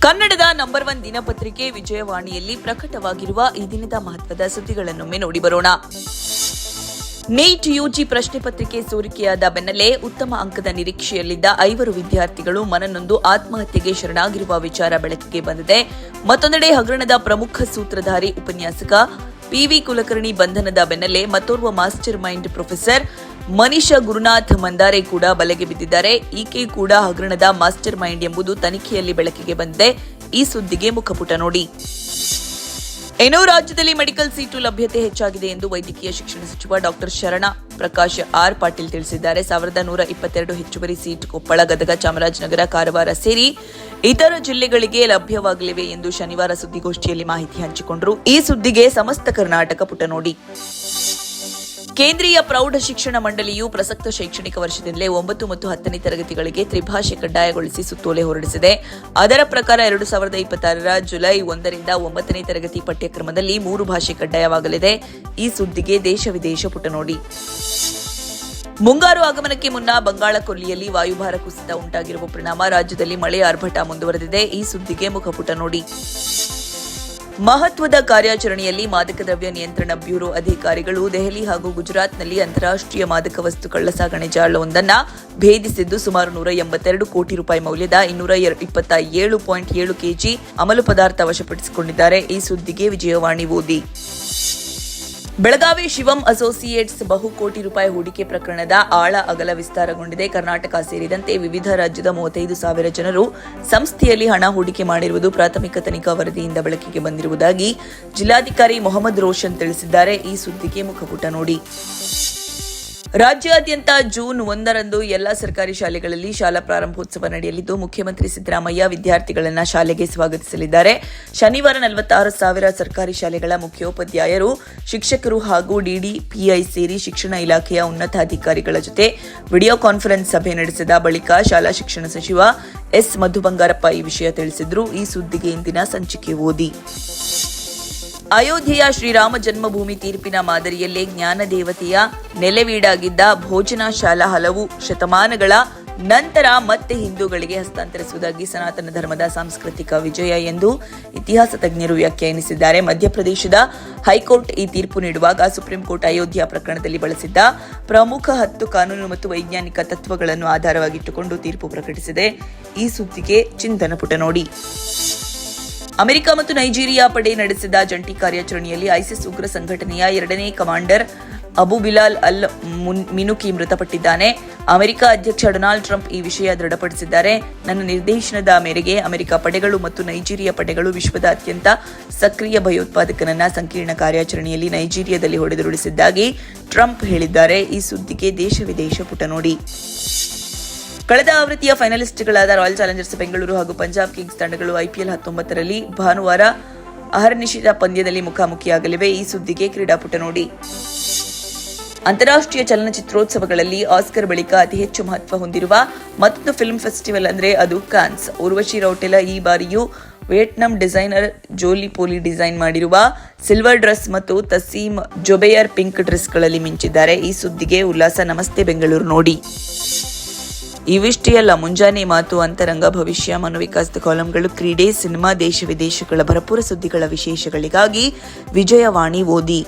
ಕನ್ನಡದ ನಂಬರ್ 1 ದಿನಪತ್ರಿಕೆ ವಿಜಯವಾಣಿಯಲ್ಲಿ ಪ್ರಕಟವಾಗಿರುವ ಈ ದಿನದ ಮಹತ್ವದ ಸುದ್ದಿಗಳನ್ನೊಮ್ಮೆ ನೋಡಿ ಬರೋಣ. ನೀಟ್ ಯುಜಿ ಪ್ರಶ್ನೆ ಪತ್ರಿಕೆ ಸೋರಿಕೆಯಾದ ಬೆನ್ನಲ್ಲೇ ಉತ್ತಮ ಅಂಕದ ನಿರೀಕ್ಷೆಯಲ್ಲಿದ್ದ 5 ವಿದ್ಯಾರ್ಥಿಗಳು ಮನನೊಂದು ಆತ್ಮಹತ್ಯೆಗೆ ಶರಣಾಗಿರುವ ವಿಚಾರ ಬೆಳಕಿಗೆ ಬಂದಿದೆ. ಮತ್ತೊಂದೆಡೆ ಹಗರಣದ ಪ್ರಮುಖ ಸೂತ್ರಧಾರಿ ಉಪನ್ಯಾಸಕ ಪಿವಿ ಕುಲಕರ್ಣಿ ಬಂಧನದ ಬೆನ್ನಲ್ಲೇ ಮತ್ತೋರ್ವ master mind professor Manisha Gurunath Mandare ಕೂಡ ಬಲೆಗೆ ಬಿದ್ದಿದ್ದಾರೆ. ಈಕೆ ಕೂಡ ಹಗರಣದ ಮಾಸ್ಟರ್ ಮೈಂಡ್ ಎಂಬುದು ತನಿಖೆಯಲ್ಲಿ ಬೆಳಕಿಗೆ ಬಂದಿದೆ. ಈ ಸುದ್ದಿಗೆ ಮುಖಪುಟ ನೋಡಿ. ಏನೋ ರಾಜ್ಯದಲ್ಲಿ ಮೆಡಿಕಲ್ ಸೀಟು ಲಭ್ಯತೆ ಹೆಚ್ಚಾಗಿದೆ ಎಂದು ವೈದ್ಯಕೀಯ ಶಿಕ್ಷಣ ಸಚಿವ ಡಾಕ್ಟರ್ ಶರಣ ಪ್ರಕಾಶ್ ಆರ್ ಪಾಟೀಲ್ ತಿಳಿಸಿದ್ದಾರೆ. 1122 ಹೆಚ್ಚುವರಿ ಸೀಟ್ ಕೊಪ್ಪಳ, ಗದಗ, ಚಾಮರಾಜನಗರ, ಕಾರವಾರ ಸೇರಿ ಇತರ ಜಿಲ್ಲೆಗಳಿಗೆ ಲಭ್ಯವಾಗಲಿವೆ ಎಂದು ಶನಿವಾರ ಸುದ್ದಿಗೋಷ್ಠಿಯಲ್ಲಿ ಮಾಹಿತಿ ಹಂಚಿಕೊಂಡರು. ಈ ಸುದ್ದಿಗೆ ಸಮಸ್ತ ಕರ್ನಾಟಕ ಪುಟ ನೋಡಿ. ಕೇಂದ್ರೀಯ ಪ್ರೌಢ ಶಿಕ್ಷಣ ಮಂಡಳಿಯು ಪ್ರಸಕ್ತ ಶೈಕ್ಷಣಿಕ ವರ್ಷದಿಂದಲೇ 9 ಮತ್ತು 10ನೇ ತರಗತಿಗಳಿಗೆ ತ್ರಿಭಾಷೆ ಕಡ್ಡಾಯಗೊಳಿಸಿ ಸುತ್ತೋಲೆ ಹೊರಡಿಸಿದೆ. ಅದರ ಪ್ರಕಾರ 2026ರ ಜುಲೈ 1ರಿಂದ 9ನೇ ತರಗತಿ ಪಠ್ಯಕ್ರಮದಲ್ಲಿ 3 ಭಾಷೆ ಕಡ್ಡಾಯವಾಗಲಿದೆ. ಈ ಸುದ್ದಿಗೆ ದೇಶ ವಿದೇಶ ಪುಟ ನೋಡಿ. ಮುಂಗಾರು ಆಗಮನಕ್ಕೆ ಮುನ್ನ ಬಂಗಾಳ ಕೊಲ್ಲಿಯಲ್ಲಿ ವಾಯುಭಾರ ಕುಸಿತ ಉಂಟಾಗಿರುವ ಪರಿಣಾಮ ರಾಜ್ಯದಲ್ಲಿ ಮಳೆ ಆರ್ಭಟ ಮುಂದುವರೆದಿದೆ. ಈ ಸುದ್ದಿಗೆ ಮುಖಪುಟ ನೋಡಿ. ಮಹತ್ವದ ಕಾರ್ಯಾಚರಣೆಯಲ್ಲಿ ಮಾದಕ ದ್ರವ್ಯ ನಿಯಂತ್ರಣ ಬ್ಯೂರೋ ಅಧಿಕಾರಿಗಳು ದೆಹಲಿ ಹಾಗೂ ಗುಜರಾತ್ನಲ್ಲಿ ಅಂತಾರಾಷ್ಟ್ರೀಯ ಮಾದಕ ವಸ್ತು ಕಳ್ಳಸಾಗಣೆ ಜಾಲವೊಂದನ್ನು ಭೇದಿಸಿದ್ದು ಸುಮಾರು 182 ಕೋಟಿ ರೂಪಾಯಿ ಮೌಲ್ಯದ 227.7 ಕೆಜಿ ಅಮಲು ಪದಾರ್ಥ ವಶಪಡಿಸಿಕೊಂಡಿದ್ದಾರೆ. ಈ ಸುದ್ದಿಗೆ ವಿಜಯವಾಣಿ ಓದಿ. ಬೆಳಗಾವಿ ಶಿವಂ ಅಸೋಸಿಯೇಟ್ಸ್ ಬಹುಕೋಟಿ ರೂಪಾಯಿ ಹೂಡಿಕೆ ಪ್ರಕರಣದ ಆಳ ಅಗಲ ವಿಸ್ತಾರಗೊಂಡಿದೆ. ಕರ್ನಾಟಕ ಸೇರಿದಂತೆ ವಿವಿಧ ರಾಜ್ಯದ 35,000 ಜನರು ಸಂಸ್ಥೆಯಲ್ಲಿ ಹಣ ಹೂಡಿಕೆ ಮಾಡಿರುವುದು ಪ್ರಾಥಮಿಕ ತನಿಖಾ ವರದಿಯಿಂದ ಬೆಳಕಿಗೆ ಬಂದಿರುವುದಾಗಿ ಜಿಲ್ಲಾಧಿಕಾರಿ ಮೊಹಮ್ಮದ್ ರೋಷನ್ ತಿಳಿಸಿದ್ದಾರೆ. ಈ ಸುದ್ದಿಗೆ ಮುಖಪುಟ ನೋಡಿ. ರಾಜ್ಯಾದ್ಯಂತ ಜೂನ್ 1ರಂದು ಎಲ್ಲಾ ಸರ್ಕಾರಿ ಶಾಲೆಗಳಲ್ಲಿ ಶಾಲಾ ಪ್ರಾರಂಭೋತ್ಸವ ನಡೆಯಲಿದ್ದು ಮುಖ್ಯಮಂತ್ರಿ ಸಿದ್ದರಾಮಯ್ಯ ವಿದ್ಯಾರ್ಥಿಗಳನ್ನು ಶಾಲೆಗೆ ಸ್ವಾಗತಿಸಲಿದ್ದಾರೆ. ಶನಿವಾರ 46,000 ಸರ್ಕಾರಿ ಶಾಲೆಗಳ ಮುಖ್ಯೋಪಾಧ್ಯಾಯರು, ಶಿಕ್ಷಕರು ಹಾಗೂ ಡಿಡಿಪಿಐ ಸೇರಿ ಶಿಕ್ಷಣ ಇಲಾಖೆಯ ಉನ್ನತಾಧಿಕಾರಿಗಳ ಜೊತೆ ವಿಡಿಯೋ ಕಾನ್ಫರೆನ್ಸ್ ಸಭೆ ನಡೆಸಿದ ಬಳಿಕ ಶಾಲಾ ಶಿಕ್ಷಣ ಸಚಿವ ಎಸ್ ಮಧು ಬಂಗಾರಪ್ಪ ಈ ವಿಷಯ ತಿಳಿಸಿದ್ರು. ಈ ಸುದ್ದಿಗೆ ಇಂದಿನ ಸಂಚಿಕೆ ಓದಿ. ಅಯೋಧ್ಯೆಯ ಶ್ರೀರಾಮ ಜನ್ಮಭೂಮಿ ತೀರ್ಪಿನ ಮಾದರಿಯಲ್ಲೇ ಜ್ಞಾನದೇವತೆಯ ನೆಲೆವೀಡಾಗಿದ್ದ ಭೋಜನ ಶಾಲಾ ಹಲವು ಶತಮಾನಗಳ ನಂತರ ಮತ್ತೆ ಹಿಂದೂಗಳಿಗೆ ಹಸ್ತಾಂತರಿಸುವುದಾಗಿ ಸನಾತನ ಧರ್ಮದ ಸಾಂಸ್ಕೃತಿಕ ವಿಜಯ ಎಂದು ಇತಿಹಾಸ ತಜ್ಞರು ವ್ಯಾಖ್ಯಾನಿಸಿದ್ದಾರೆ. ಮಧ್ಯಪ್ರದೇಶದ ಹೈಕೋರ್ಟ್ ಈ ತೀರ್ಪು ನೀಡುವಾಗ ಸುಪ್ರೀಂ ಕೋರ್ಟ್ ಅಯೋಧ್ಯ ಪ್ರಕರಣದಲ್ಲಿ ಬಳಸಿದ್ದ ಪ್ರಮುಖ 10 ಕಾನೂನು ಮತ್ತು ವೈಜ್ಞಾನಿಕ ತತ್ವಗಳನ್ನು ಆಧಾರವಾಗಿಟ್ಟುಕೊಂಡು ತೀರ್ಪು ಪ್ರಕಟಿಸಿದೆ. ಈ ಸುದ್ದಿಗೆ ಚಿಂತನ ಪುಟ ನೋಡಿ. ಅಮೆರಿಕ ಮತ್ತು ನೈಜೀರಿಯಾ ಪಡೆ ನಡೆಸಿದ ಜಂಟಿ ಕಾರ್ಯಾಚರಣೆಯಲ್ಲಿ ಐಸಿಸ್ ಉಗ್ರ ಸಂಘಟನೆಯ 2ನೇ ಕಮಾಂಡರ್ ಅಬು ಬಿಲಾಲ್ ಅಲ್ ಮಿನುಕಿ ಮೃತಪಟ್ಟಿದ್ದಾನೆ. ಅಮೆರಿಕ ಅಧ್ಯಕ್ಷ ಡೊನಾಲ್ಡ್ ಟ್ರಂಪ್ ಈ ವಿಷಯ ದೃಢಪಡಿಸಿದ್ದಾರೆ. ನನ್ನ ನಿರ್ದೇಶನದ ಮೇರೆಗೆ ಅಮೆರಿಕ ಪಡೆಗಳು ಮತ್ತು ನೈಜೀರಿಯಾ ಪಡೆಗಳು ವಿಶ್ವದ ಅತ್ಯಂತ ಸಕ್ರಿಯ ಭಯೋತ್ಪಾದಕನನ್ನ ಸಂಕೀರ್ಣ ಕಾರ್ಯಾಚರಣೆಯಲ್ಲಿ ನೈಜೀರಿಯಾದಲ್ಲಿ ಹೊಡೆದುರುಳಿಸಿದ್ದಾಗಿ ಟ್ರಂಪ್ ಹೇಳಿದ್ದಾರೆ. ಈ ಸುದ್ದಿಗೆ ದೇಶ ವಿದೇಶ ಪುಟ ನೋಡಿ. ಕಳೆದ ಆವೃತ್ತಿಯ ಫೈನಲಿಸ್ಟ್ಗಳಾದ ರಾಯಲ್ ಚಾಲೆಂಜರ್ಸ್ ಬೆಂಗಳೂರು ಹಾಗೂ ಪಂಜಾಬ್ ಕಿಂಗ್ಸ್ ತಂಡಗಳು ಐಪಿಎಲ್ 19ರಲ್ಲಿ ಭಾನುವಾರ ಅಹರ್ನಿಶಿತ ಪಂದ್ಯದಲ್ಲಿ ಮುಖಾಮುಖಿಯಾಗಲಿವೆ. ಈ ಸುದ್ದಿಗೆ ಕ್ರೀಡಾಪುಟ ನೋಡಿ. ಅಂತಾರಾಷ್ಟ್ರೀಯ ಚಲನಚಿತ್ರೋತ್ಸವಗಳಲ್ಲಿ ಆಸ್ಕರ್ ಬಳಿಕ ಅತಿ ಹೆಚ್ಚು ಮಹತ್ವ ಹೊಂದಿರುವ ಮತ್ತೊಂದು ಫಿಲ್ಮ್ ಫೆಸ್ಟಿವಲ್ ಅಂದ್ರೆ ಅದು ಕಾನ್ಸ್. ಉರ್ವಶಿ ರೌಟೆಲಾ ಈ ಬಾರಿಯೂ ವಿಯೆಟ್ನಾಂ ಡಿಸೈನರ್ ಜೋಲಿ ಪೋಲಿ ಡಿಸೈನ್ ಮಾಡಿರುವ ಸಿಲ್ವರ್ ಡ್ರೆಸ್ ಮತ್ತು ತಸೀಮ್ ಜೊಬೆಯರ್ ಪಿಂಕ್ ಡ್ರೆಸ್ಗಳಲ್ಲಿ ಮಿಂಚಿದ್ದಾರೆ. ಈ ಸುದ್ದಿಗೆ ಉಲ್ಲಾಸ ನಮಸ್ತೆ ಬೆಂಗಳೂರು ನೋಡಿ. ಇವಿಷ್ಟೇ ಅಲ್ಲ, ಮುಂಜಾನೆ ಮಾತು, ಅಂತರಂಗ, ಭವಿಷ್ಯ, ಮನೋವಿಕಾಸದ ಕಾಲಂಗಳು, ಕ್ರೀಡೆ, ಸಿನಿಮಾ, ದೇಶ ವಿದೇಶಗಳ ಭರಪೂರ ಸುದ್ದಿಗಳ ವಿಶೇಷಗಳಿಗಾಗಿ ವಿಜಯವಾಣಿ ಓದಿ.